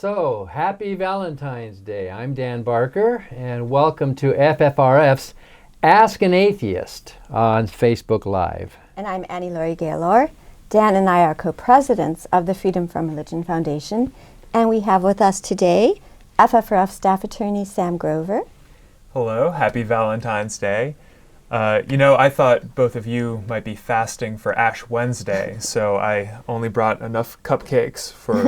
So, happy Valentine's Day. I'm Dan Barker, and welcome to FFRF's Ask an Atheist on Facebook Live. And I'm Annie Laurie Gaylor. Dan and I are co-presidents of the Freedom from Religion Foundation, and we have with us today FFRF staff attorney Sam Grover. Hello, happy Valentine's Day. I thought both of you might be fasting for Ash Wednesday, so I only brought enough cupcakes for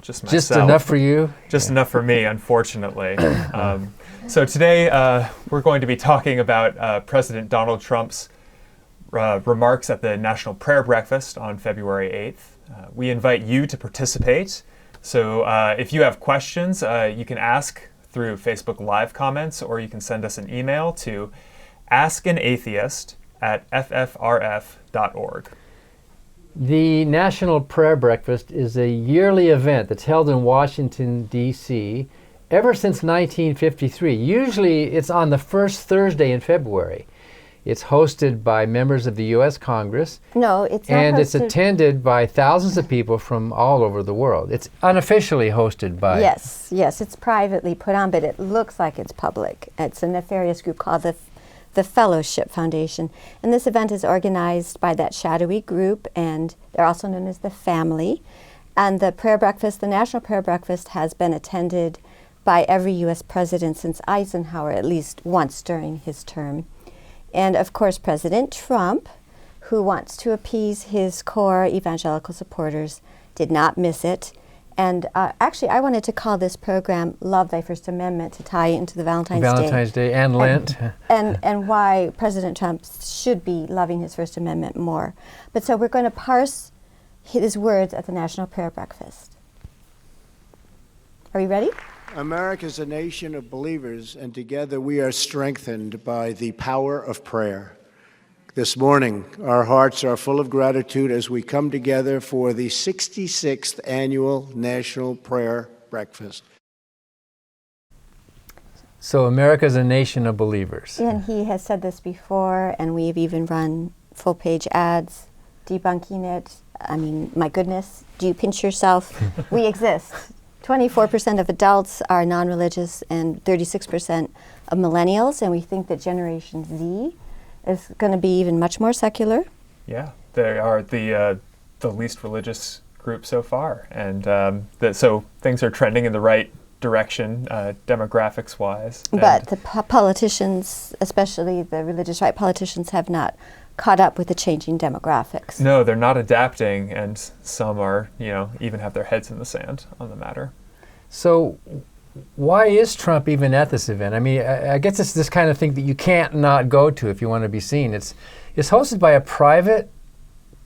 just myself. Just enough for you? Just enough for me, unfortunately. So today we're going to be talking about President Donald Trump's remarks at the National Prayer Breakfast on February 8th. We invite you to participate. So if you have questions, you can ask through Facebook Live comments, or you can send us an email to askanatheist@ffrf.org. The National Prayer Breakfast is a yearly event that's held in Washington, D.C. ever since 1953. Usually it's on the first Thursday in February. It's hosted by members of the U.S. Congress. No, it's not and hosted. It's attended by thousands of people from all over the world. It's unofficially hosted by... Yes, it's privately put on, but it looks like it's public. It's a nefarious group called the Fellowship Foundation. And this event is organized by that shadowy group, and they're also known as the Family. And the prayer breakfast, the National Prayer Breakfast, has been attended by every U.S. president since Eisenhower, at least once during his term. And of course, President Trump, who wants to appease his core evangelical supporters, did not miss it. And actually, I wanted to call this program Love Thy First Amendment to tie into the Valentine's Day and Lent. And why President Trump should be loving his First Amendment more. But so we're going to parse his words at the National Prayer Breakfast. Are we ready? America is a nation of believers, and together we are strengthened by the power of prayer. This morning, our hearts are full of gratitude as we come together for the 66th Annual National Prayer Breakfast. So America's a nation of believers. And he has said this before, and we've even run full-page ads debunking it. I mean, my goodness, do you pinch yourself? We exist. 24% of adults are non-religious and 36% of millennials, and we think that Generation Z is going to be even much more secular. Yeah, they are the least religious group so far, and so things are trending in the right direction, demographics-wise. But the politicians, especially the religious right politicians, have not caught up with the changing demographics. No, they're not adapting, and some are, even have their heads in the sand on the matter. So why is Trump even at this event? I mean, I guess it's this kind of thing that you can't not go to if you want to be seen. It's hosted by a private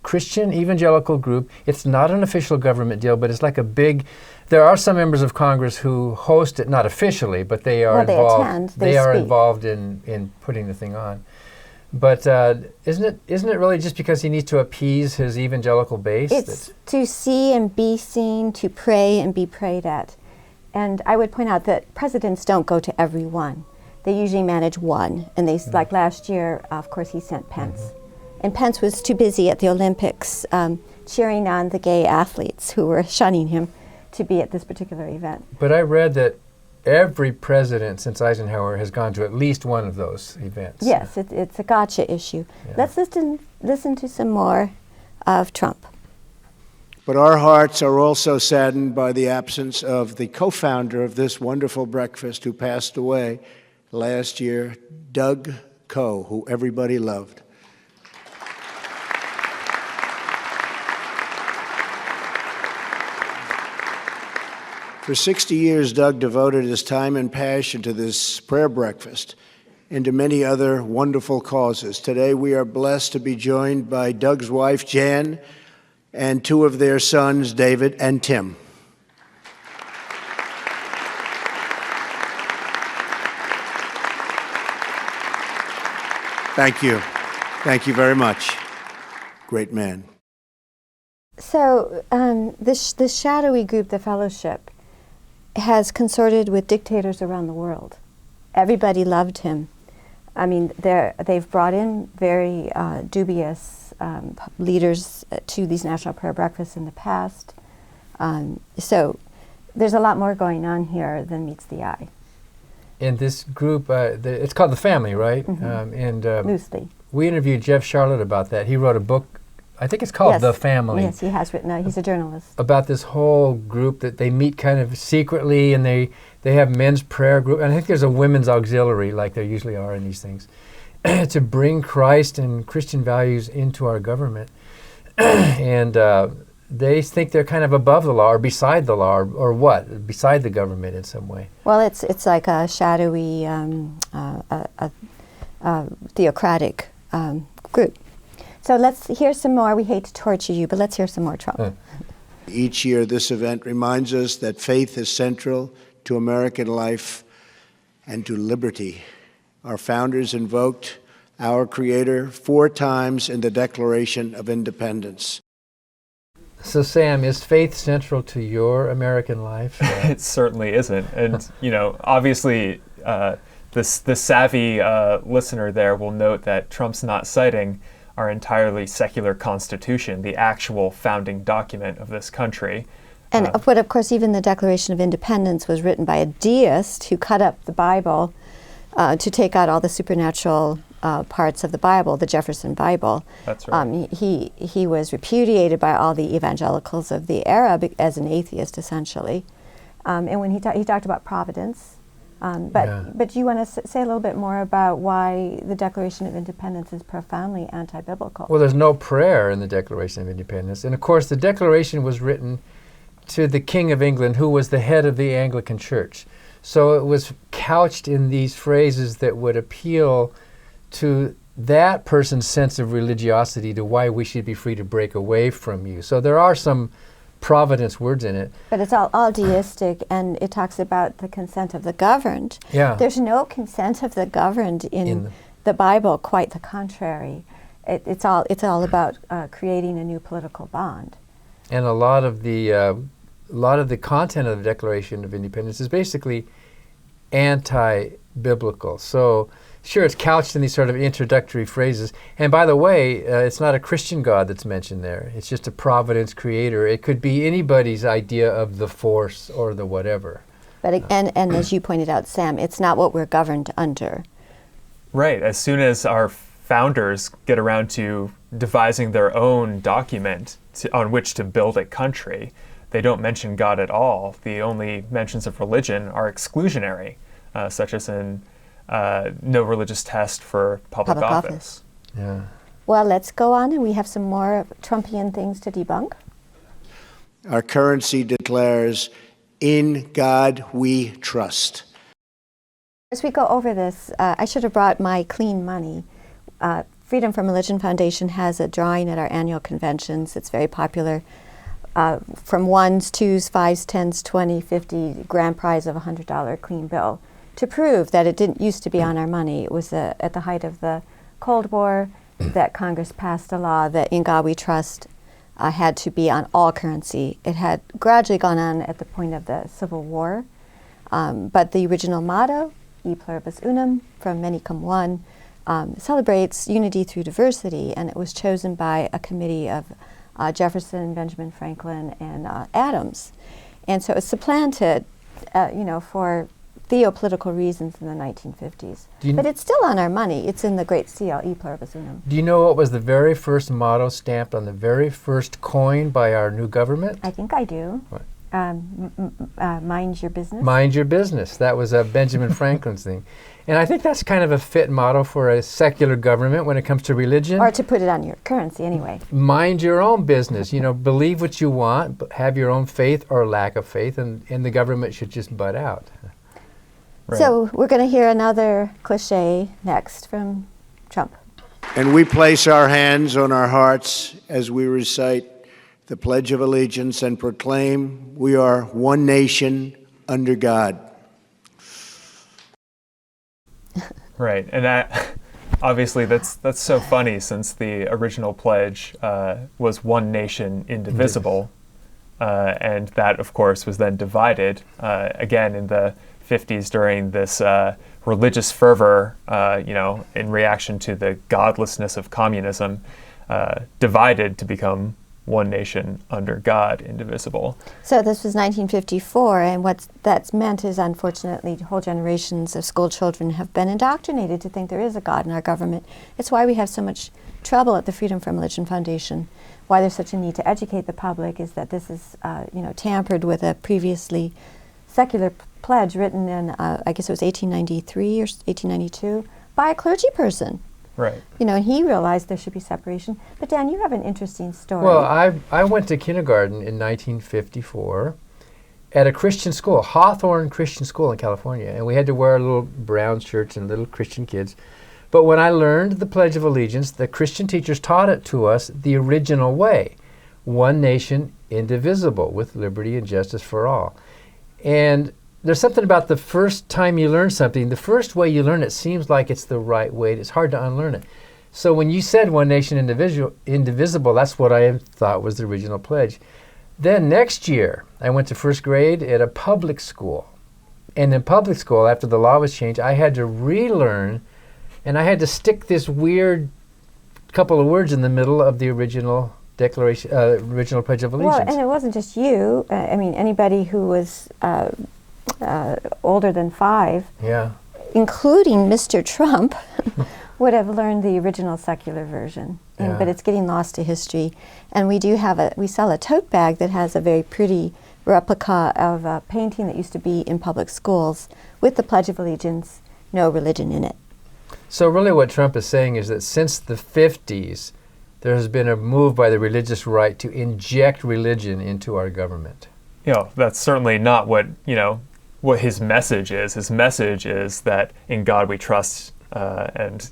Christian evangelical group. It's not an official government deal, but it's like a big... There are some members of Congress who host it, not officially, but they are involved. They are involved in putting the thing on. But isn't it really just because he needs to appease his evangelical base? It's to see and be seen, to pray and be prayed at. And I would point out that presidents don't go to every one. They usually manage one. And they, like last year, of course, he sent Pence. Mm-hmm. And Pence was too busy at the Olympics cheering on the gay athletes who were shunning him to be at this particular event. But I read that every president since Eisenhower has gone to at least one of those events. Yes, it's a gotcha issue. Yeah. Let's listen to some more of Trump. But our hearts are also saddened by the absence of the co-founder of this wonderful breakfast who passed away last year, Doug Coe, who everybody loved. For 60 years, Doug devoted his time and passion to this prayer breakfast and to many other wonderful causes. Today, we are blessed to be joined by Doug's wife, Jan, and two of their sons, David and Tim. Thank you. Thank you very much. Great man. So this shadowy group, the Fellowship, has consorted with dictators around the world. Everybody loved him. I mean, they've brought in very dubious leaders to these national prayer breakfasts in the past. So there's a lot more going on here than meets the eye. And this group, it's called The Family, right? Loosely. We interviewed Jeff Charlotte about that. He wrote a book, I think it's called Yes. The Family. Yes, he has written. He's a journalist. About this whole group that they meet kind of secretly, and they have men's prayer group. And I think there's a women's auxiliary, like there usually are in these things, to bring Christ and Christian values into our government. And they think they're kind of above the law or beside the law or what? Beside the government in some way. Well, it's like a shadowy, theocratic group. So let's hear some more. We hate to torture you, but let's hear some more Trump. Each year, this event reminds us that faith is central to American life and to liberty. Our founders invoked our Creator 4 times in the Declaration of Independence. So, Sam, is faith central to your American life? It certainly isn't. And, obviously, the savvy listener there will note that Trump's not citing our entirely secular Constitution, the actual founding document of this country. But of course, even the Declaration of Independence was written by a deist who cut up the Bible to take out all the supernatural parts of the Bible, the Jefferson Bible. That's right. He was repudiated by all the evangelicals of the era as an atheist, essentially. And when he talked about providence. But you want to say a little bit more about why the Declaration of Independence is profoundly anti-biblical? Well, there's no prayer in the Declaration of Independence. And of course, the Declaration was written to the King of England, who was the head of the Anglican Church. So it was couched in these phrases that would appeal to that person's sense of religiosity, to why we should be free to break away from you. So there are some providence words in it. But it's all deistic, and it talks about the consent of the governed. Yeah. There's no consent of the governed in the Bible, quite the contrary. It's all about creating a new political bond. And a lot of the content of the Declaration of Independence is basically anti-biblical. So sure, it's couched in these sort of introductory phrases. And by the way, it's not a Christian God that's mentioned there. It's just a providence creator. It could be anybody's idea of the force or the whatever. But and as you pointed out, Sam, it's not what we're governed under. Right. As soon as our founders get around to devising their own document on which to build a country, they don't mention God at all. The only mentions of religion are exclusionary, such as in no religious test for public office. Yeah. Well, let's go on, and we have some more Trumpian things to debunk. Our currency declares, "In God we trust." As we go over this, I should have brought my clean money. Freedom from Religion Foundation has a drawing at our annual conventions. It's very popular. From 1s, 2s, 5s, 10s, 20, 50, grand prize of a $100 clean bill, to prove that it didn't used to be on our money. It was at the height of the Cold War that Congress passed a law that "In God We Trust" had to be on all currency. It had gradually gone on at the point of the Civil War, but the original motto, "E pluribus unum," from many come one, celebrates unity through diversity, and it was chosen by a committee of Jefferson, Benjamin Franklin, and Adams. And so it was supplanted, for theopolitical reasons in the 1950s. But it's still on our money. It's in the Great Seal, "E pluribus unum." Do you know what was the very first motto stamped on the very first coin by our new government? I think I do. What? Mind your business. Mind your business. That was Benjamin Franklin's thing. And I think that's kind of a fit motto for a secular government when it comes to religion. Or to put it on your currency anyway. Mind your own business. Believe what you want, but have your own faith or lack of faith, and the government should just butt out. Right. So we're going to hear another cliche next from Trump. And we place our hands on our hearts as we recite the Pledge of Allegiance and proclaim we are one nation under God. Right, and that obviously that's so funny, since the original pledge was one nation indivisible, and that of course was then divided again in the 50s during this religious fervor, in reaction to the godlessness of communism, divided to become one nation under God, indivisible. So this was 1954, and what that's meant is, unfortunately, whole generations of school children have been indoctrinated to think there is a God in our government. It's why we have so much trouble at the Freedom from Religion Foundation. Why there's such a need to educate the public is that this is, tampered with a previously secular pledge written in, I guess it was 1893 or 1892, by a clergy person. Right. And he realized there should be separation. But Dan, you have an interesting story. Well, I went to kindergarten in 1954 at a Christian school, Hawthorne Christian School in California, and we had to wear little brown shirts and little Christian kids. But when I learned the Pledge of Allegiance, the Christian teachers taught it to us the original way: one nation, indivisible, with liberty and justice for all. And there's something about the first time you learn something, the first way you learn it seems like it's the right way. It's hard to unlearn it. So when you said one nation, indivisible, that's what I thought was the original pledge. Then next year, I went to first grade at a public school. And in public school, after the law was changed, I had to relearn, and I had to stick this weird couple of words in the middle of the original Declaration, original Pledge of Allegiance. Well, and it wasn't just you. Anybody who was older than 5, Yeah. including Mr. Trump, would have learned the original secular version. Yeah. But it's getting lost to history. And we sell a tote bag that has a very pretty replica of a painting that used to be in public schools with the Pledge of Allegiance, no religion in it. So really what Trump is saying is that since the 50s, there has been a move by the religious right to inject religion into our government. That's certainly not what his message is. His message is that in God we trust, and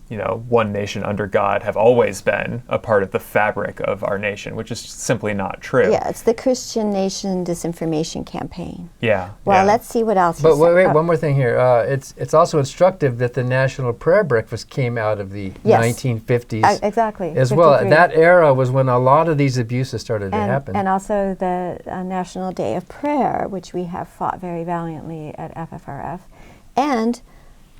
one nation under God have always been a part of the fabric of our nation, which is simply not true. Yeah, it's the Christian Nation disinformation campaign. Yeah. Well, yeah. let's see what else. But wait, one more thing here. It's also instructive that the National Prayer Breakfast came out of the Yes. 1950s. Exactly. As well. 53. That era was when a lot of these abuses started to happen. And also the National Day of Prayer, which we have fought very valiantly at FFRF, and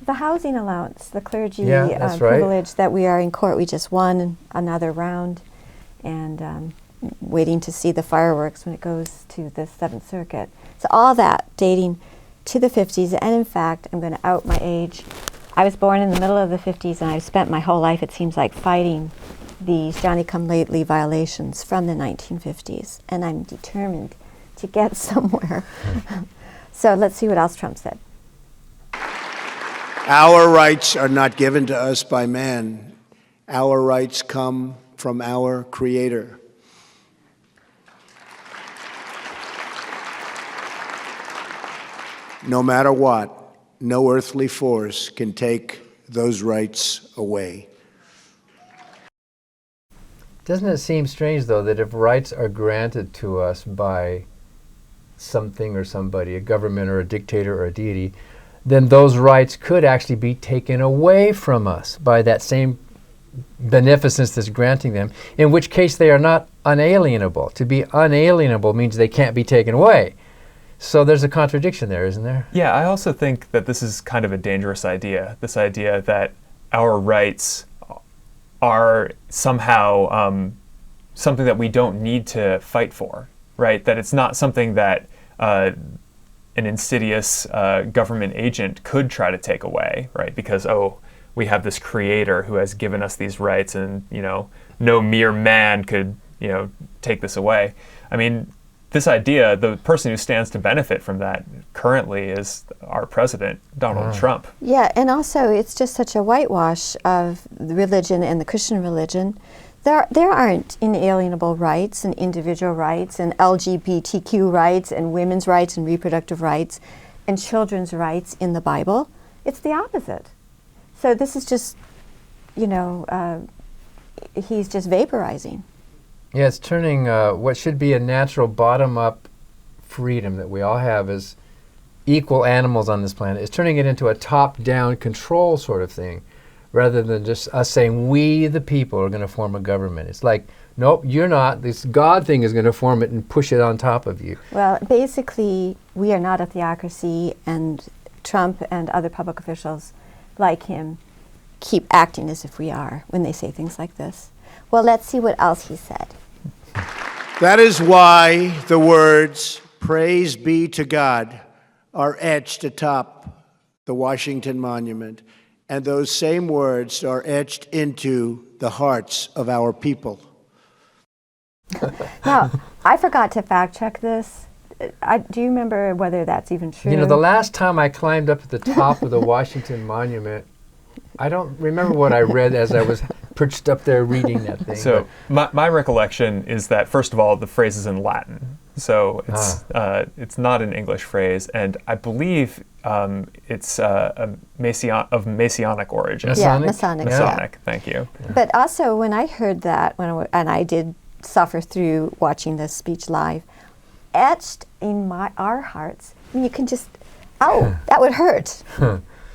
the housing allowance, the clergy that's right. privilege that we are in court. We just won another round, and waiting to see the fireworks when it goes to the 7th Circuit. So all that dating to the 50s, and in fact, I'm going to out my age. I was born in the middle of the 50s, and I've spent my whole life, it seems like, fighting these Johnny-come-lately violations from the 1950s, and I'm determined to get somewhere. So let's see what else Trump said. Our rights are not given to us by man. Our rights come from our Creator. No matter what, no earthly force can take those rights away. Doesn't it seem strange, though, that if rights are granted to us by something or somebody, a government or a dictator or a deity, then those rights could actually be taken away from us by that same beneficence that's granting them, in which case they are not unalienable. To be unalienable means they can't be taken away. So there's a contradiction there, isn't there? Yeah, I also think that this is kind of a dangerous idea, this idea that our rights are somehow something that we don't need to fight for, right? That it's not something that an insidious government agent could try to take away, right? Because, we have this creator who has given us these rights, and, no mere man could, take this away. I mean, this idea, the person who stands to benefit from that currently is our president, Donald Trump. Yeah, and also it's just such a whitewash of the religion and the Christian religion. There aren't inalienable rights and individual rights and LGBTQ rights and women's rights and reproductive rights and children's rights in the Bible. It's the opposite. So this is just, he's just vaporizing. Yeah, it's turning what should be a natural bottom-up freedom that we all have as equal animals on this planet. It's turning it into a top-down control sort of thing, rather than just us saying, we, the people, are going to form a government. It's like, nope, you're not. This God thing is going to form it and push it on top of you. Well, basically, we are not a theocracy, and Trump and other public officials like him keep acting as if we are when they say things like this. Well, let's see what else he said. That is why the words, "Praise be to God," are etched atop the Washington Monument, and those same words are etched into the hearts of our people. Now, I forgot to fact check this. Do you remember whether that's even true? You know, the last time I climbed up at the top of the Washington Monument, I don't remember what I read as I was perched up there reading that thing. So my recollection is that, first of all, the phrase is in Latin. So it's not an English phrase, and I believe it's of Messianic origin. Yeah, Masonic? Masonic. Thank you. But also, when I heard that, and I did suffer through watching this speech live, etched in our hearts, I mean, you can just, that would hurt.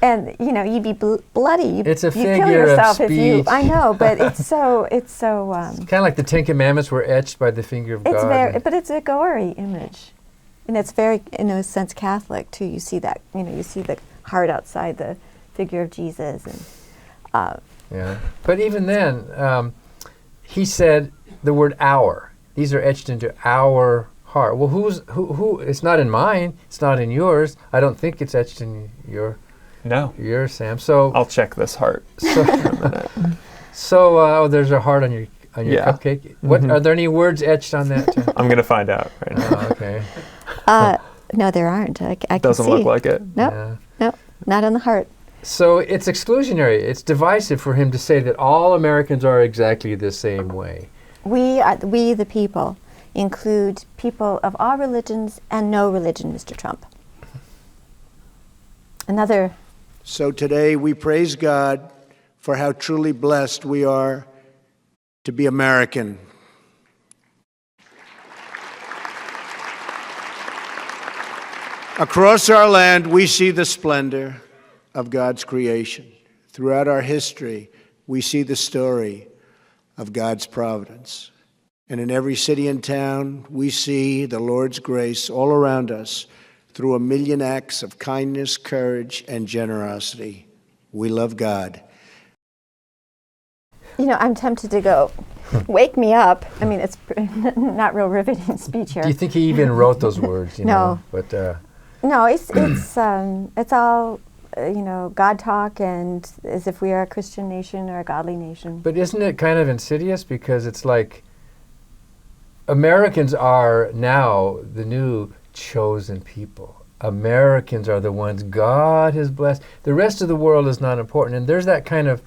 And you'd be bloody. It's a you'd figure kill yourself of if you. speech. I know, but it's so. Kind of like the Ten Commandments were etched by the finger of God. But it's a gory image, and it's very, in a sense, Catholic too. You see that, you see the heart outside the figure of Jesus, and. Yeah, but even then, he said the word "our." These are etched into our heart. Well, who? It's not in mine. It's not in yours. I don't think it's etched in your. No. Yours, Sam. So I'll check this heart. So there's a heart on your cupcake. What are there any words etched on that? I'm gonna find out right now. Oh, okay. No, there aren't. I can Doesn't see. look like it. Nope. Nope. Not on the heart. So it's exclusionary. It's divisive for him to say that all Americans are exactly the same way. We, the people, include people of all religions and no religion, Mr. Trump. Another. So today we praise God for how truly blessed we are to be American. Across our land, we see the splendor of God's creation. Throughout our history, we see the story of God's providence. And in every city and town, we see the Lord's grace all around us through a million acts of kindness, courage, and generosity. We love God. I'm tempted to go, wake me up. I mean, it's not real riveting speech here. Do you think he even wrote those words? No. But no, it's all God talk, and as if we are a Christian nation or a godly nation. But isn't it kind of insidious, because it's like Americans are now the new chosen people. Americans are the ones God has blessed. The rest of the world is not important. And there's that kind of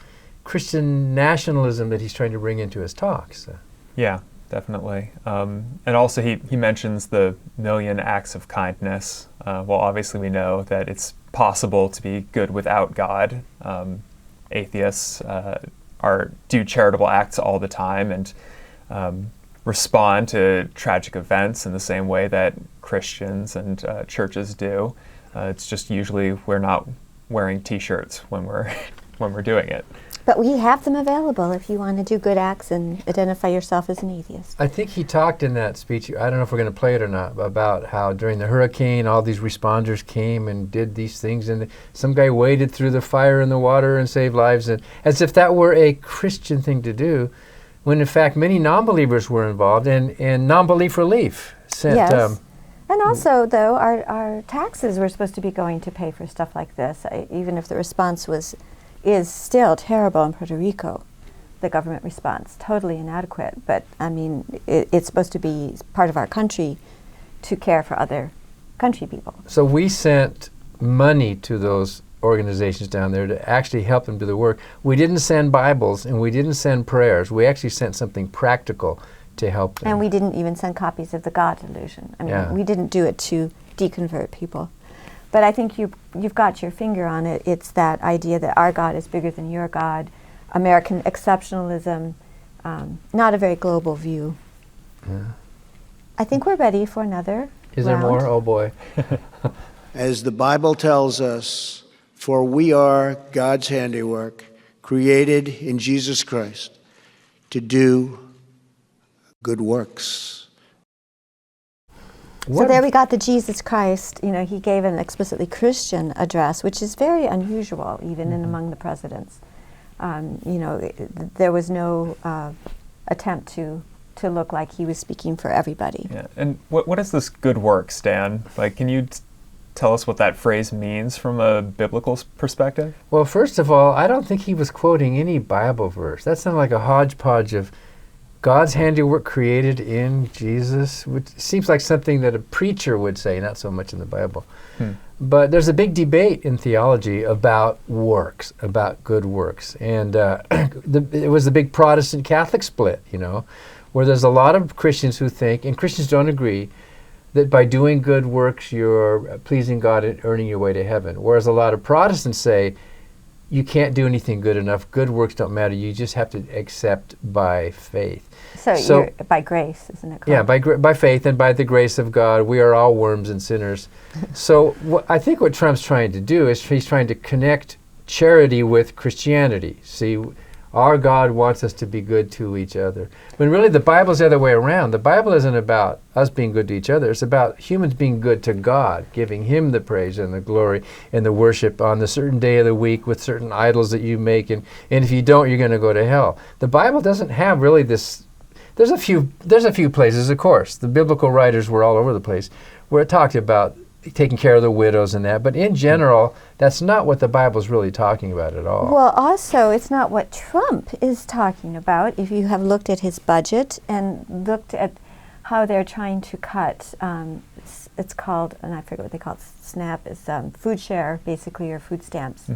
Christian nationalism that he's trying to bring into his talks. Yeah, definitely. And also he mentions the million acts of kindness. Well, obviously we know that it's possible to be good without God. Atheists do charitable acts all the time and respond to tragic events in the same way that Christians and churches do. It's just usually we're not wearing T-shirts when we're doing it. But we have them available if you want to do good acts and identify yourself as an atheist. I think he talked in that speech, I don't know if we're going to play it or not, about how during the hurricane all these responders came and did these things, and some guy waded through the fire and the water and saved lives, and as if that were a Christian thing to do, when in fact many non-believers were involved, and non-belief relief sent. Yes. And also, though, our taxes were supposed to be going to pay for stuff like this, even if the response is still terrible in Puerto Rico. The government response, totally inadequate. But, I mean, it's supposed to be part of our country to care for other country people. So we sent money to those organizations down there to actually help them do the work. We didn't send Bibles and we didn't send prayers. We actually sent something practical to help them. And we didn't even send copies of the God Delusion. I mean, we didn't do it to deconvert people. But I think you've got your finger on it. It's that idea that our God is bigger than your God, American exceptionalism, not a very global view. Yeah. I think we're ready for another Is there round. more? Oh boy. As the Bible tells us, for we are God's handiwork, created in Jesus Christ to do good works. So there we got the Jesus Christ. He gave an explicitly Christian address, which is very unusual, even in among the presidents. There was no attempt to to look like he was speaking for everybody. Yeah. And what is this good works, Dan? Like, can you tell us what that phrase means from a biblical perspective? Well, first of all, I don't think he was quoting any Bible verse. That sounded like a hodgepodge of God's handiwork created in Jesus, which seems like something that a preacher would say, not so much in the Bible. But there's a big debate in theology about works, about good works. And it was the big Protestant Catholic split, where there's a lot of Christians who think, and Christians don't agree, that by doing good works you're pleasing God and earning your way to heaven. Whereas a lot of Protestants say, you can't do anything good enough. Good works don't matter. You just have to accept by faith. So you're, by grace, isn't it? Yeah, by faith and by the grace of God, we are all worms and sinners. So I think what Trump's trying to do is he's trying to connect charity with Christianity. See, our God wants us to be good to each other. When really the Bible's the other way around. The Bible isn't about us being good to each other. It's about humans being good to God, giving Him the praise and the glory and the worship on the certain day of the week with certain idols that you make. And if you don't, you're going to go to hell. The Bible doesn't have really this. There's a few places, of course. The biblical writers were all over the place where it talked about taking care of the widows and that. But in general, that's not what the Bible's really talking about at all. Well, also, it's not what Trump is talking about. If you have looked at his budget and looked at how they're trying to cut, it's called, and I forget what they call it, SNAP, is food share, basically, or food stamps.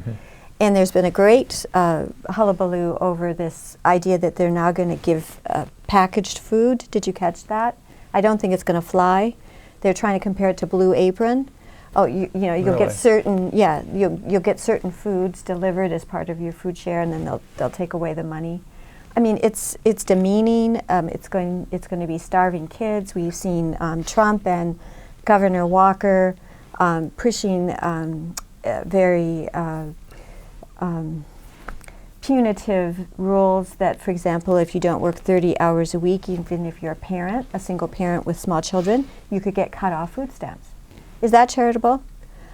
And there's been a great hullabaloo over this idea that they're now going to give packaged food. Did you catch that? I don't think it's going to fly. They're trying to compare it to Blue Apron. Oh, you'll Really? get certain, you'll get certain foods delivered as part of your food share, and then they'll take away the money. I mean, it's demeaning. It's going to be starving kids. We've seen Trump and Governor Walker pushing very punitive rules that, for example, if you don't work 30 hours a week, even if you're a single parent with small children, you could get cut off food stamps. Is that charitable?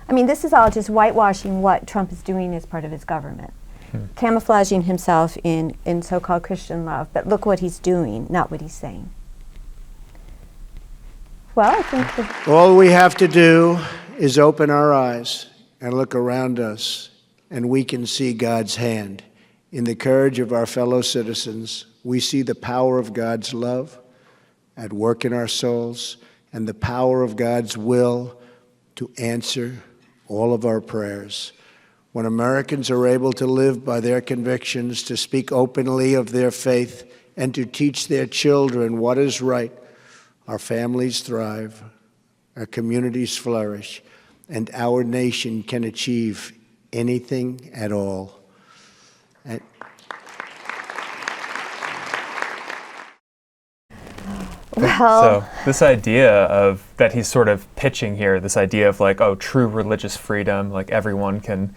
I mean, this is all just whitewashing what Trump is doing as part of his government, camouflaging himself in so-called Christian love. But look what he's doing, not what he's saying. Well, I think all we have to do is open our eyes and look around us, and we can see God's hand. In the courage of our fellow citizens, we see the power of God's love at work in our souls and the power of God's will to answer all of our prayers. When Americans are able to live by their convictions, to speak openly of their faith, and to teach their children what is right, our families thrive, our communities flourish, and our nation can achieve anything at all. So this idea of that he's sort of pitching here, this idea of like, oh, true religious freedom, like everyone can,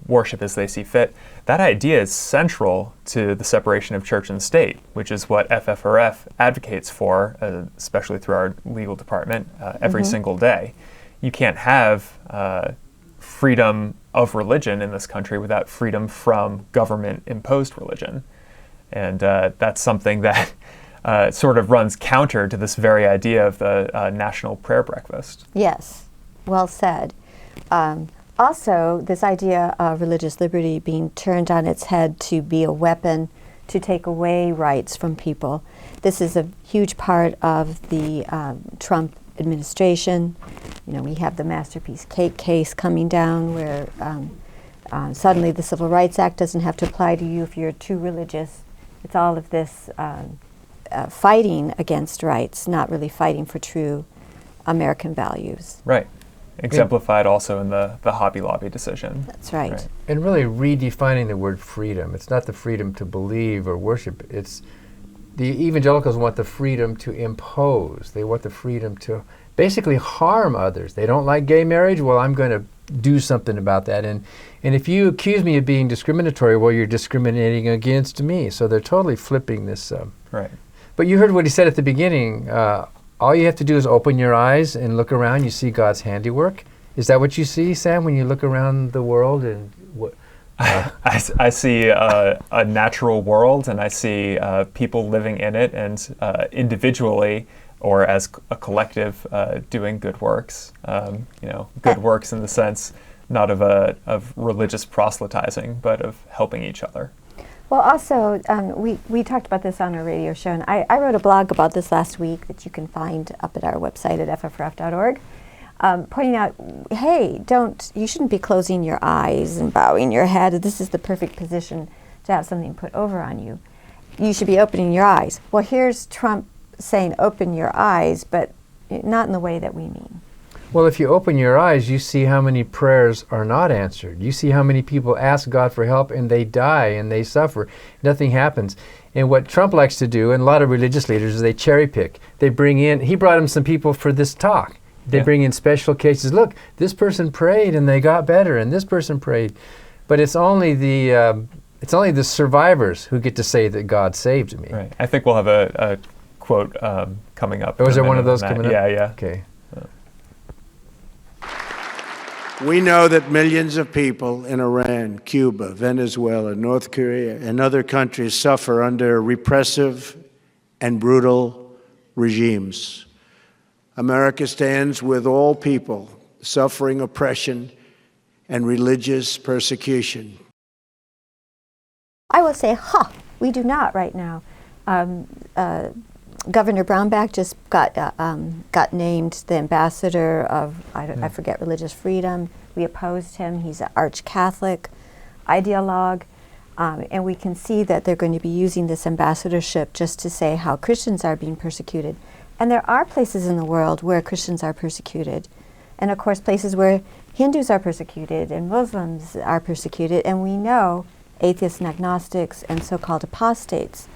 worship as they see fit. That idea is central to the separation of church and state, which is what FFRF advocates for, especially through our legal department, every single day. You can't have freedom of religion in this country without freedom from government-imposed religion. And that's something that sort of runs counter to this very idea of the National Prayer Breakfast. yes, well said. Also, this idea of religious liberty being turned on its head to be a weapon to take away rights from people. This is a huge part of the Trump administration. We have the Masterpiece Cake case coming down where suddenly the Civil Rights Act doesn't have to apply to you if you're too religious. It's all of this fighting against rights, not really fighting for true American values. Right. Exemplified also in the Hobby Lobby decision. That's right. And really redefining the word freedom. It's not the freedom to believe or worship. It's the evangelicals want the freedom to impose. They want the freedom to basically harm others. They don't like gay marriage. Well, I'm going to do something about that. And if you accuse me of being discriminatory, well, you're discriminating against me. So they're totally flipping this. Right. But you heard what he said at the beginning. All you have to do is open your eyes and look around. You see God's handiwork. Is that what you see, Sam, when you look around the world? And I see a natural world, and I see people living in it, and individually or as a collective doing good works. Good works in the sense not of religious proselytizing, but of helping each other. Well, also, we talked about this on our radio show, and I wrote a blog about this last week that you can find up at our website at ffrf.org, pointing out, hey, you shouldn't be closing your eyes and bowing your head. This is the perfect position to have something put over on you. You should be opening your eyes. Well, here's Trump saying open your eyes, but not in the way that we mean. Well, if you open your eyes, you see how many prayers are not answered. You see how many people ask God for help and they die and they suffer. Nothing happens. And what Trump likes to do, and a lot of religious leaders, is they cherry pick. They bring in, he brought him some people for this talk. They bring in special cases. Look, this person prayed and they got better, and this person prayed. But it's only the survivors who get to say that God saved me. Right. I think we'll have a quote coming up. Oh, is there one of those coming up? Yeah. Okay. We know that millions of people in Iran, Cuba, Venezuela, North Korea, and other countries suffer under repressive and brutal regimes. America stands with all people suffering oppression and religious persecution. I will say, we do not right now. Governor Brownback just got named the ambassador of, I forget, religious freedom. We opposed him. He's an arch-Catholic ideologue. And we can see that they're going to be using this ambassadorship just to say how Christians are being persecuted. And there are places in the world where Christians are persecuted. And of course, places where Hindus are persecuted and Muslims are persecuted. And we know atheists and agnostics and so-called apostates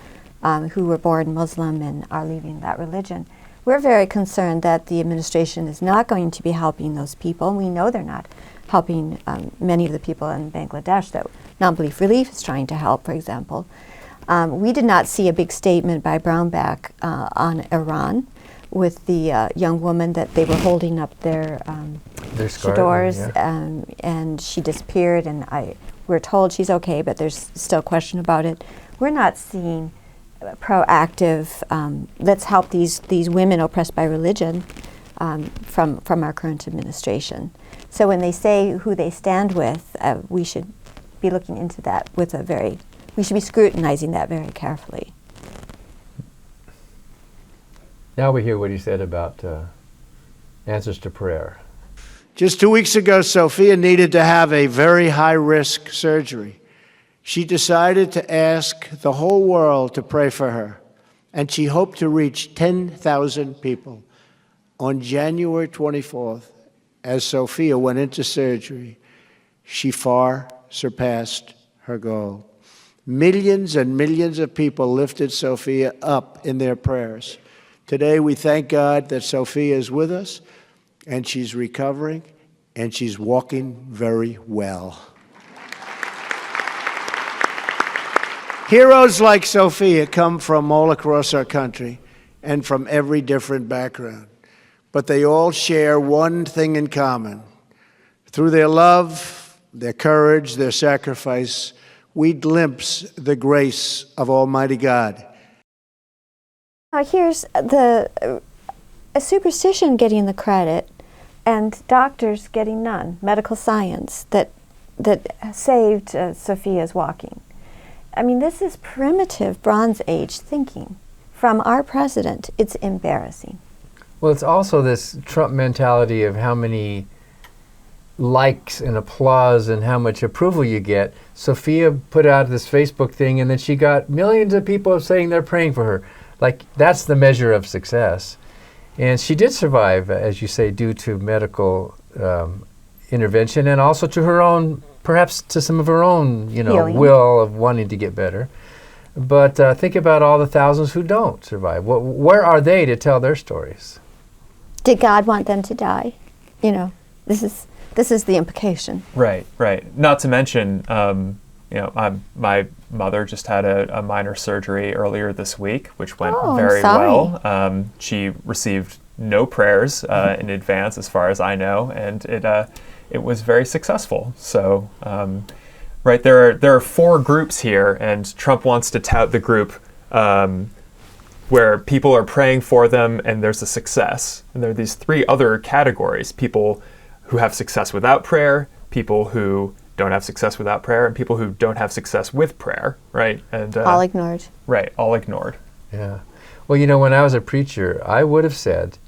who were born Muslim and are leaving that religion. We're very concerned that the administration is not going to be helping those people. We know they're not helping many of the people in Bangladesh that Non-Belief Relief is trying to help, for example. We did not see a big statement by Brownback on Iran with the young woman that they were holding up their doors, and she disappeared, and we're told she's okay, but there's still question about it. We're not seeing proactive, let's help these women oppressed by religion from our current administration. So when they say who they stand with, we should be looking into that we should be scrutinizing that very carefully. Now we hear what he said about answers to prayer. Just 2 weeks ago, Sophia needed to have a very high-risk surgery. She decided to ask the whole world to pray for her, and she hoped to reach 10,000 people. On January 24th, as Sophia went into surgery, she far surpassed her goal. Millions and millions of people lifted Sophia up in their prayers. Today, we thank God that Sophia is with us, and she's recovering, and she's walking very well. Heroes like Sophia come from all across our country and from every different background, but they all share one thing in common. Through their love, their courage, their sacrifice, we glimpse the grace of Almighty God. Here's a superstition getting the credit and doctors getting none, medical science that saved Sophia's walking. I mean, this is primitive Bronze Age thinking from our president. It's embarrassing. Well, it's also this Trump mentality of how many likes and applause and how much approval you get. Sophia put out this Facebook thing, and then she got millions of people saying they're praying for her. Like, that's the measure of success. And she did survive, as you say, due to medical intervention and also to her own, perhaps to some of her own, will of wanting to get better. But think about all the thousands who don't survive. Where are they to tell their stories? Did God want them to die? This is the implication. Right. Not to mention, my mother just had a minor surgery earlier this week, which went very well. She received no prayers in advance, as far as I know, and it was very successful. So right? There are four groups here, and Trump wants to tout the group where people are praying for them and there's a success. And there are these three other categories: people who have success without prayer, people who don't have success without prayer, and people who don't have success with prayer, right? And all ignored. Right, all ignored. Yeah. Well, when I was a preacher, I would have said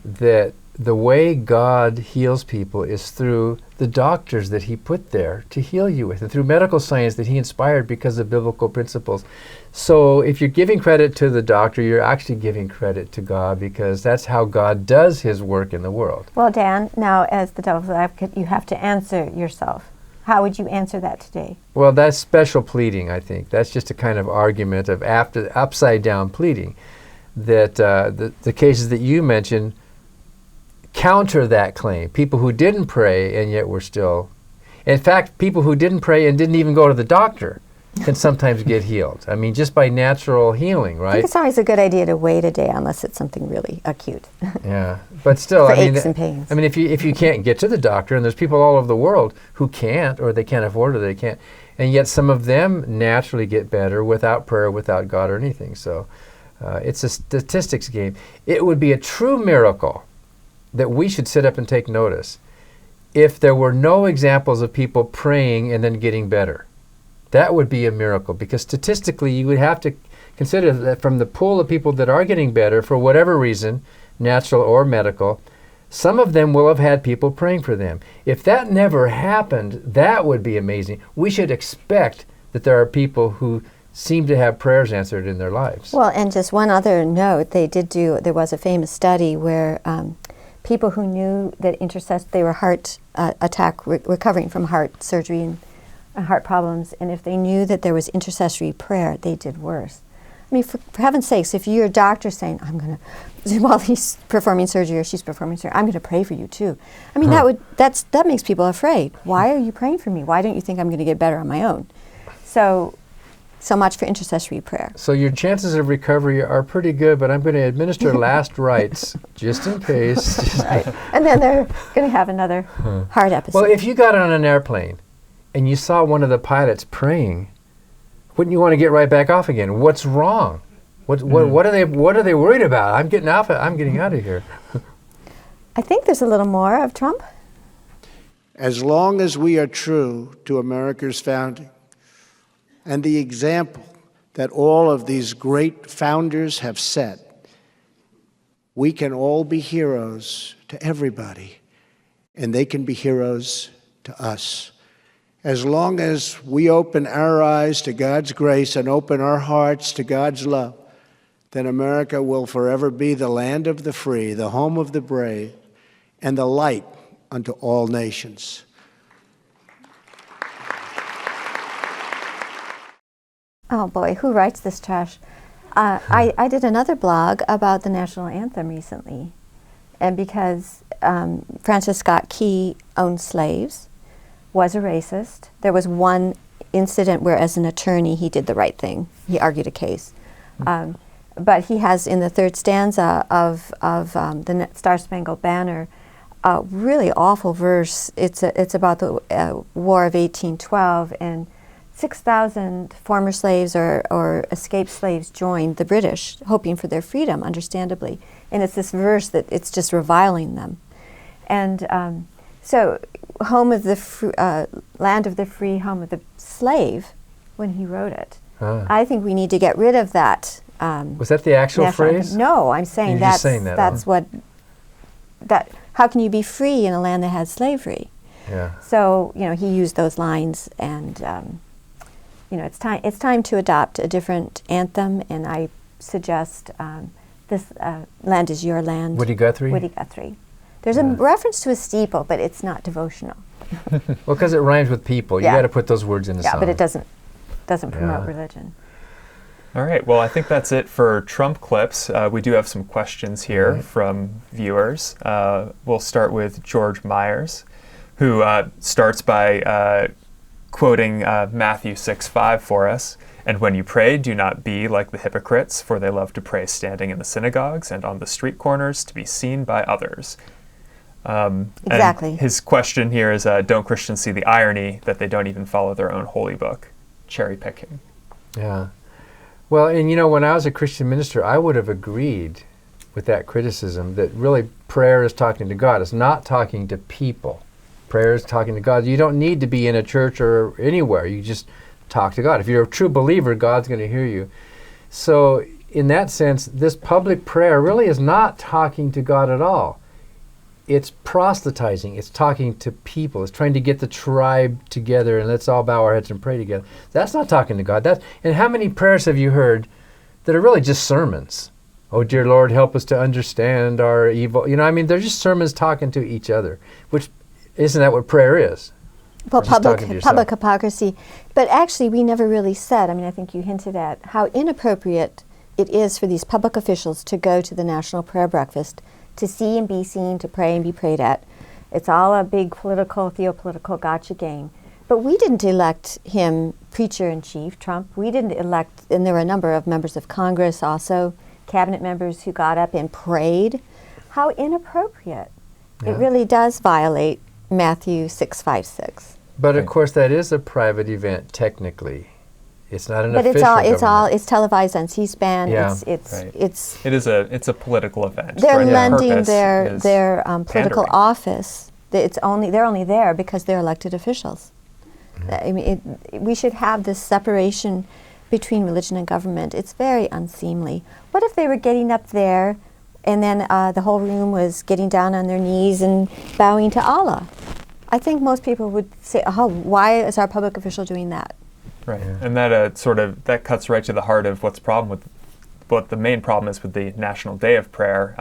that the way God heals people is through the doctors that he put there to heal you with, and through medical science that he inspired because of biblical principles. So if you're giving credit to the doctor, you're actually giving credit to God, because that's how God does his work in the world. Well, Dan, now as the devil's advocate, you have to answer yourself. How would you answer that today? Well, that's special pleading, I think. That's just a kind of argument of upside down pleading, that the cases that you mentioned counter that claim. People who didn't pray and yet were still... In fact, people who didn't pray and didn't even go to the doctor can sometimes get healed. I mean, just by natural healing, right? I think it's always a good idea to wait a day unless it's something really acute. Yeah, but still, For I mean, aches and pains. I mean, if you can't get to the doctor, and there's people all over the world who can't, or they can't afford it, or they can't, and yet some of them naturally get better without prayer, without God or anything. So it's a statistics game. It would be a true miracle that we should sit up and take notice if there were no examples of people praying and then getting better. That would be a miracle, because statistically you would have to consider that from the pool of people that are getting better for whatever reason, natural or medical, some of them will have had people praying for them. If that never happened, that would be amazing. We should expect that there are people who seem to have prayers answered in their lives. Well, and just one other note, there was a famous study where people who knew that they were recovering from heart surgery and heart problems, and if they knew that there was intercessory prayer, they did worse. I mean, for heaven's sakes, if your doctor's saying, while he's performing surgery or she's performing surgery, I'm going to pray for you too. I mean, that makes people afraid. Why are you praying for me? Why don't you think I'm going to get better on my own? So much for intercessory prayer. So your chances of recovery are pretty good, but I'm going to administer last rites just in case. Right. And then they're going to have another heart episode. Well, if you got on an airplane and you saw one of the pilots praying, wouldn't you want to get right back off again? What's wrong? What are they worried about? I'm getting out of here. I think there's a little more of Trump. As long as we are true to America's founding and the example that all of these great founders have set, we can all be heroes to everybody, and they can be heroes to us. As long as we open our eyes to God's grace and open our hearts to God's love, then America will forever be the land of the free, the home of the brave, and the light unto all nations. Oh boy, who writes this trash? I did another blog about the national anthem recently, and because Francis Scott Key owned slaves, was a racist. There was one incident where, as an attorney, he did the right thing. He argued a case. But he has, in the third stanza of the Star Spangled Banner, a really awful verse. It's about the War of 1812, and 6,000 former slaves or escaped slaves joined the British, hoping for their freedom, understandably. And it's this verse that it's just reviling them. And so, home of the land of the free, home of the slave, when he wrote it. I think we need to get rid of that. Was that the actual phrase? No, I'm saying You're just saying that, that's how can you be free in a land that has slavery? Yeah. So, he used those lines, and it's time to adopt a different anthem, and I suggest this Land is Your Land. Woody Guthrie? Woody Guthrie. There's a reference to a steeple, but it's not devotional. Well, because it rhymes with people. You got to put those words in the song. Yeah, but it doesn't promote religion. All right, well, I think that's it for Trump clips. We do have some questions here from viewers. We'll start with George Myers, who starts by quoting Matthew 6:5 for us. "And when you pray, do not be like the hypocrites, for they love to pray standing in the synagogues and on the street corners to be seen by others." Exactly. And his question here is, don't Christians see the irony that they don't even follow their own holy book? Cherry picking. Yeah. Well, and when I was a Christian minister, I would have agreed with that criticism that really prayer is talking to God. It's not talking to people. Prayer is talking to God. You don't need to be in a church or anywhere. You just talk to God. If you're a true believer, God's going to hear you. So in that sense, this public prayer really is not talking to God at all. It's proselytizing. It's talking to people. It's trying to get the tribe together and let's all bow our heads and pray together. That's not talking to God. And how many prayers have you heard that are really just sermons? Oh, dear Lord, help us to understand our evil. They're just sermons talking to each other, which isn't that what prayer is? Well, public hypocrisy. But actually, we never really said, I think you hinted at how inappropriate it is for these public officials to go to the National Prayer Breakfast to see and be seen, to pray and be prayed at. It's all a big theopolitical gotcha game. But we didn't elect him preacher-in-chief, Trump. We didn't elect, and there were a number of members of Congress also, cabinet members who got up and prayed. How inappropriate. Yeah. It really does violate Matthew 6:5-6. But of course that is a private event technically. It's not an but official it's televised on C-SPAN. Yeah. It's a political event. They're lending their political office. They're only there because they're elected officials. Mm-hmm. We should have this separation between religion and government. It's very unseemly. What if they were getting up there and then the whole room was getting down on their knees and bowing to Allah? I think most people would say, oh, why is our public official doing that? Right, yeah. And that that cuts right to the heart of what the main problem is with the National Day of Prayer.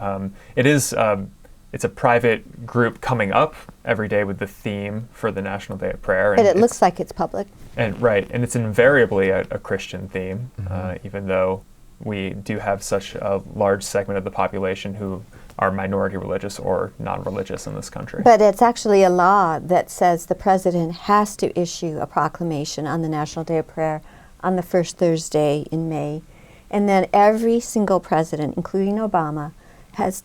It's a private group coming up every day with the theme for the National Day of Prayer. But it looks like it's public. And it's invariably a Christian theme, even though we do have such a large segment of the population who are minority religious or non-religious in this country. But it's actually a law that says the president has to issue a proclamation on the National Day of Prayer on the first Thursday in May. And then every single president, including Obama, has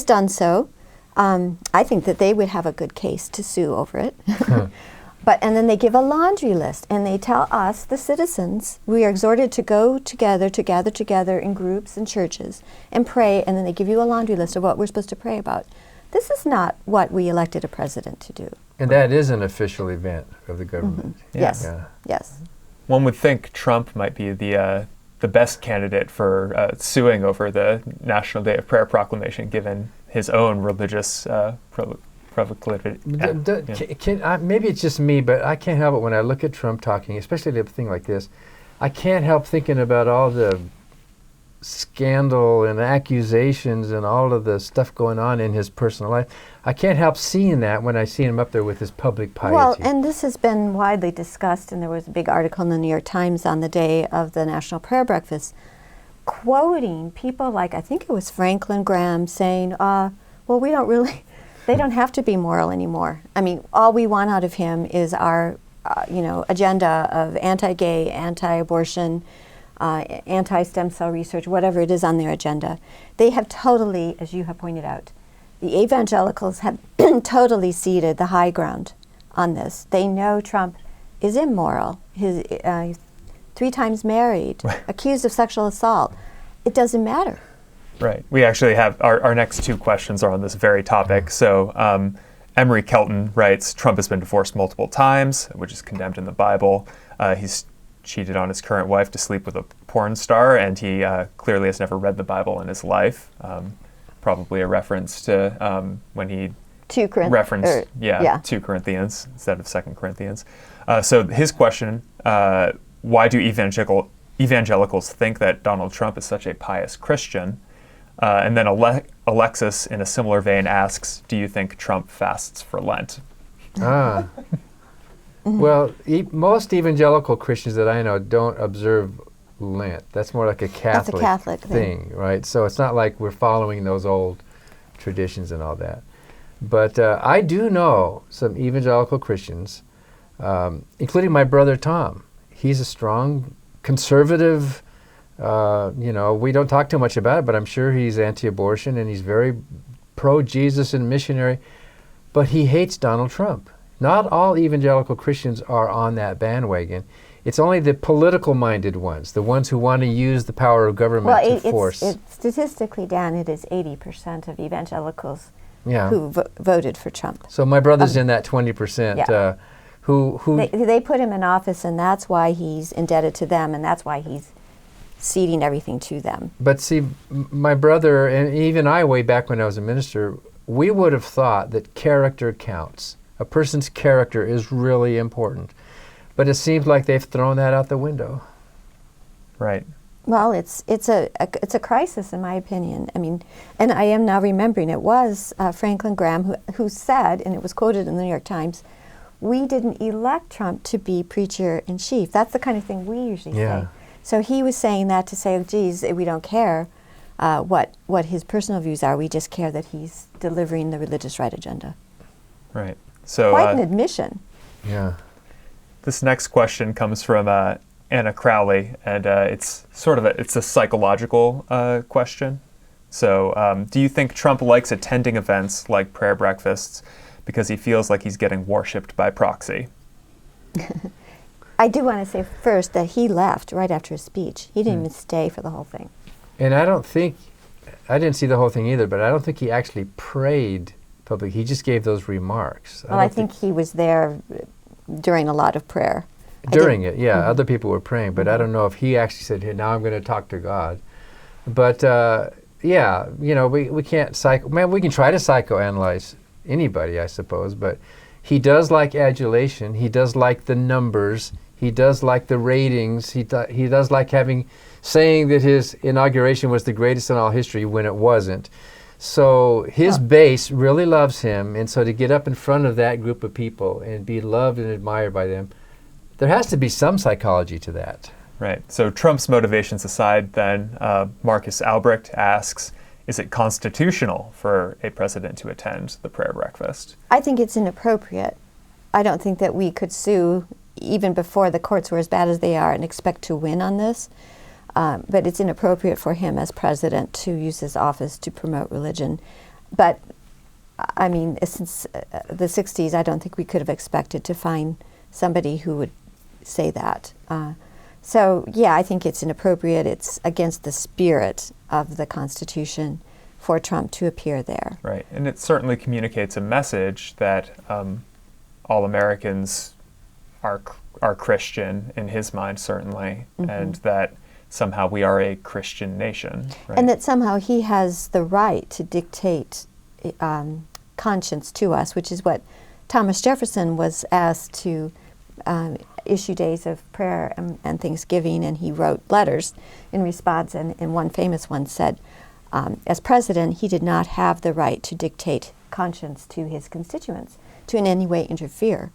done so. I think that they would have a good case to sue over it. And then they give a laundry list, and they tell us, the citizens, we are exhorted to go together, to gather together in groups and churches and pray, and then they give you a laundry list of what we're supposed to pray about. This is not what we elected a president to do. And that is an official event of the government. Mm-hmm. Yes. Yes. One would think Trump might be the best candidate for suing over the National Day of Prayer proclamation, given his own religious proclivity. Maybe it's just me, but I can't help it when I look at Trump talking, especially a thing like this. I can't help thinking about all the scandal and accusations and all of the stuff going on in his personal life. I can't help seeing that when I see him up there with his public piety. Well, and this has been widely discussed, and there was a big article in the New York Times on the day of the National Prayer Breakfast, quoting people like, I think it was Franklin Graham, saying, well, they don't have to be moral anymore. All we want out of him is our, agenda of anti-gay, anti-abortion, anti-stem cell research, whatever it is on their agenda. They have totally, as you have pointed out, the evangelicals have totally ceded the high ground on this. They know Trump is immoral. He's 3 times married, accused of sexual assault. It doesn't matter. Right. We actually have our next 2 questions are on this very topic. So Emery Kelton writes, Trump has been divorced multiple times, which is condemned in the Bible. He's cheated on his current wife to sleep with a porn star, and he clearly has never read the Bible in his life. Probably a reference to when he referenced 2 Corinthians instead of 2 Corinthians. So his question, why do evangelicals think that Donald Trump is such a pious Christian? And then Alexis, in a similar vein, asks, do you think Trump fasts for Lent? Well, most evangelical Christians that I know don't observe Lent. That's more like a Catholic thing, right? So it's not like we're following those old traditions and all that. But I do know some evangelical Christians, including my brother Tom. He's a strong conservative. We don't talk too much about it, but I'm sure he's anti-abortion and he's very pro-Jesus and missionary. but he hates Donald Trump. Not all evangelical Christians are on that bandwagon. It's only the political-minded ones, the ones who want to use the power of government to force. Statistically, Dan, it is 80% of evangelicals Yeah. who voted for Trump. So my brother's in that 20%. Yeah. Who They put him in office, and that's why he's indebted to them, and that's why he's ceding everything to them. But see, my brother and even I, way back when I was a minister, we would have thought that character counts. A person's character is really important. But it seems like they've thrown that out the window. Right. Well, it's a crisis, in my opinion. I mean, and I am now remembering it was Franklin Graham who said, and it was quoted in the New York Times, "We didn't elect Trump to be preacher in chief." That's the kind of thing we usually say. So he was saying that to say, "Oh, geez, we don't care what his personal views are. We just care that he's delivering the religious right agenda." Right. So quite an admission. Yeah. This next question comes from Anna Crowley, and it's sort of a psychological question. So, do you think Trump likes attending events like prayer breakfasts because he feels like he's getting worshipped by proxy? I do want to say first that he left right after his speech. He didn't even stay for the whole thing. And I didn't see the whole thing either, but I don't think he actually prayed publicly. He just gave those remarks. Well, I think he was there during a lot of prayer. During it, yeah. Mm-hmm. Other people were praying, but I don't know if he actually said, "Hey, now I'm going to talk to God." But yeah, we can't we can try to psychoanalyze anybody, I suppose, but he does like adulation. He does like the numbers. He does like the ratings. He does like saying that his inauguration was the greatest in all history when it wasn't. So his base really loves him, and so to get up in front of that group of people and be loved and admired by them, there has to be some psychology to that. Right. So Trump's motivations aside, then, Marcus Albrecht asks, is it constitutional for a president to attend the prayer breakfast? I think it's inappropriate. I don't think that we could sue even before the courts were as bad as they are and expect to win on this. But it's inappropriate for him as president to use his office to promote religion. But, I mean, since the 60s, I don't think we could have expected to find somebody who would say that. So, yeah, I think it's inappropriate. It's against the spirit of the Constitution for Trump to appear there. Right, and it certainly communicates a message that all Americans are Christian, in his mind, certainly, and that somehow we are a Christian nation. Right? And that somehow he has the right to dictate conscience to us, which is what Thomas Jefferson was asked to issue days of prayer and Thanksgiving, and he wrote letters in response, and one famous one said, as president, he did not have the right to dictate conscience to his constituents, to in any way interfere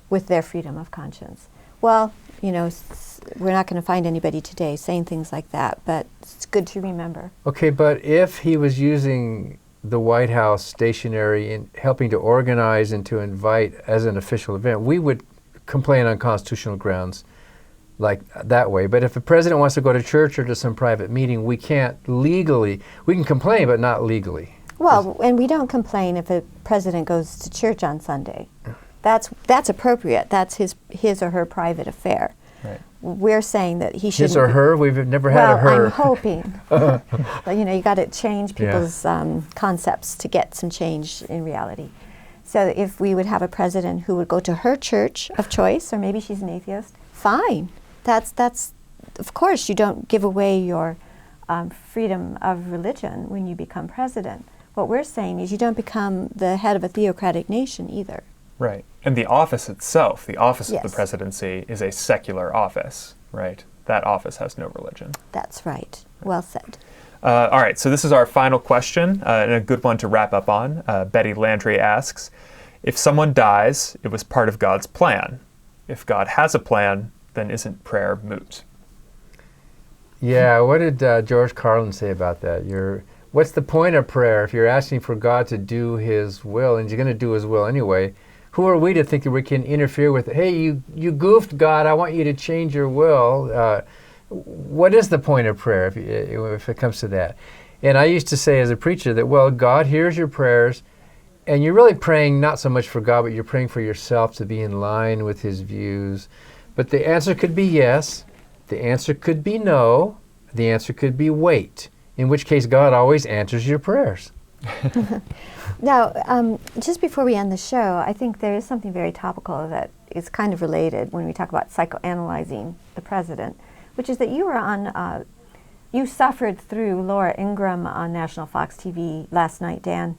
with their freedom of conscience. Well, we're not going to find anybody today saying things like that, but it's good to remember. Okay, but if he was using the White House stationery in helping to organize and to invite as an official event, we would complain on constitutional grounds like that way. But if a president wants to go to church or to some private meeting, we can't legally, we can complain, but not legally. Well, and we don't complain if a president goes to church on Sunday. That's appropriate. That's his or her private affair. Right. We're saying that he should. His or her? We've never had a her. Well, I'm hoping. But, you got to change people's concepts to get some change in reality. So if we would have a president who would go to her church of choice, or maybe she's an atheist, fine. That's of course, you don't give away your freedom of religion when you become president. What we're saying is you don't become the head of a theocratic nation either. Right. And the office itself, the office Yes. of the presidency, is a secular office, right? That office has no religion. That's right. Well said. All right, so this is our final question, and a good one to wrap up on. Betty Landry asks, if someone dies, it was part of God's plan. If God has a plan, then isn't prayer moot? Yeah, what did George Carlin say about that? What's the point of prayer if you're asking for God to do his will, and you're going to do his will anyway? Who are we to think that we can interfere with it? Hey, you goofed, God, I want you to change your will. What is the point of prayer if it comes to that? And I used to say as a preacher that, well, God hears your prayers, and you're really praying not so much for God, but you're praying for yourself to be in line with his views. But the answer could be yes. The answer could be no. The answer could be wait, in which case God always answers your prayers. Now, just before we end the show, I think there is something very topical that is kind of related when we talk about psychoanalyzing the president, which is that you were on, you suffered through Laura Ingraham on National Fox TV last night, Dan,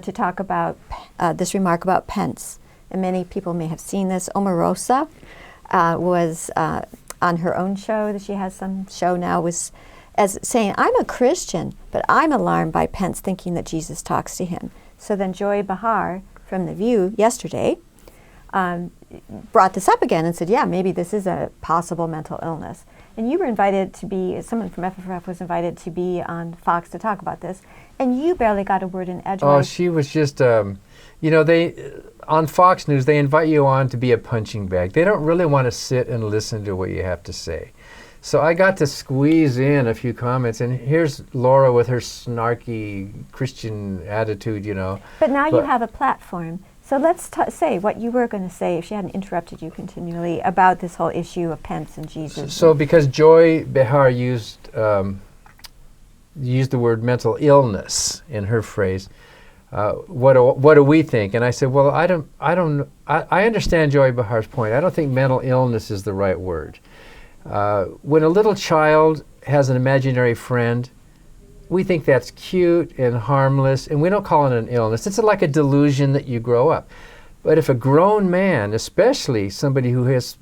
to talk about this remark about Pence. And many people may have seen this. Omarosa was on her own show, that she has some show now, was as saying, I'm a Christian, but I'm alarmed by Pence thinking that Jesus talks to him. So then Joy Behar from The View yesterday brought this up again and said, yeah, maybe this is a possible mental illness. And you were invited to be, someone from FFRF was invited to be on Fox to talk about this, and you barely got a word in edgewise. Oh, she was just, on Fox News, they invite you on to be a punching bag. They don't really want to sit and listen to what you have to say. So I got to squeeze in a few comments, and here's Laura with her snarky Christian attitude, But now you have a platform. So let's say what you were going to say, if she hadn't interrupted you continually, about this whole issue of Pence and Jesus. So because Joy Behar used the word mental illness in her phrase, what do we think? And I said, well, I understand Joy Behar's point. I don't think mental illness is the right word. When a little child has an imaginary friend, we think that's cute and harmless, and we don't call it an illness. It's like a delusion that you grow up. But if a grown man, especially somebody who has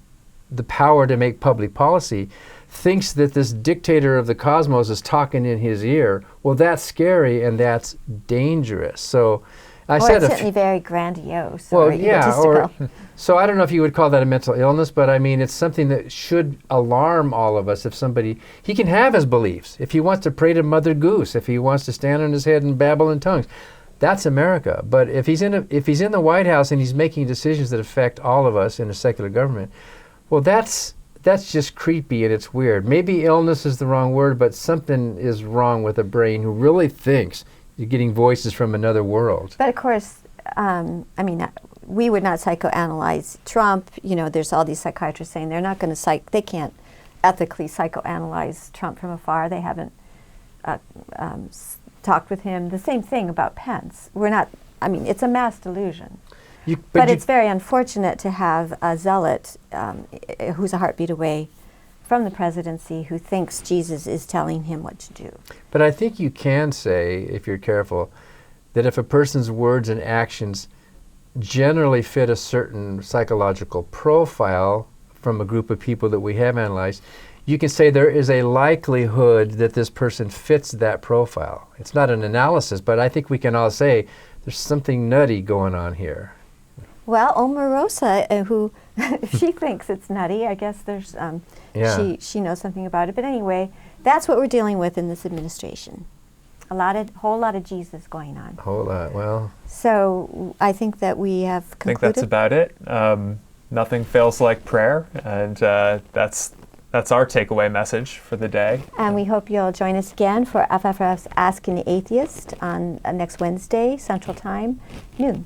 the power to make public policy, thinks that this dictator of the cosmos is talking in his ear, well, that's scary and that's dangerous. So I said, it's certainly very grandiose. Well, or egotistical. So I don't know if you would call that a mental illness, but I mean, it's something that should alarm all of us. If somebody, he can have his beliefs. If he wants to pray to Mother Goose, if he wants to stand on his head and babble in tongues, that's America. But if he's in the White House and he's making decisions that affect all of us in a secular government, well, that's just creepy and it's weird. Maybe illness is the wrong word, but something is wrong with a brain who really thinks you're getting voices from another world. But of course, we would not psychoanalyze Trump. There's all these psychiatrists saying they're not going to they can't ethically psychoanalyze Trump from afar. They haven't talked with him. The same thing about Pence. It's a mass delusion. But it's very unfortunate to have a zealot who's a heartbeat away from the presidency who thinks Jesus is telling him what to do. But I think you can say, if you're careful, that if a person's words and actions generally fit a certain psychological profile from a group of people that we have analyzed, you can say there is a likelihood that this person fits that profile. It's not an analysis, but I think we can all say there's something nutty going on here. Well, Omarosa, who she thinks it's nutty, I guess there's she knows something about it. But anyway, that's what we're dealing with in this administration. Whole lot of Jesus going on. Whole lot. Well. So I think that we have concluded. I think that's about it. Nothing fails like prayer, and that's our takeaway message for the day. And we hope you'll join us again for FFRF's Asking the Atheist on next Wednesday, Central Time, noon.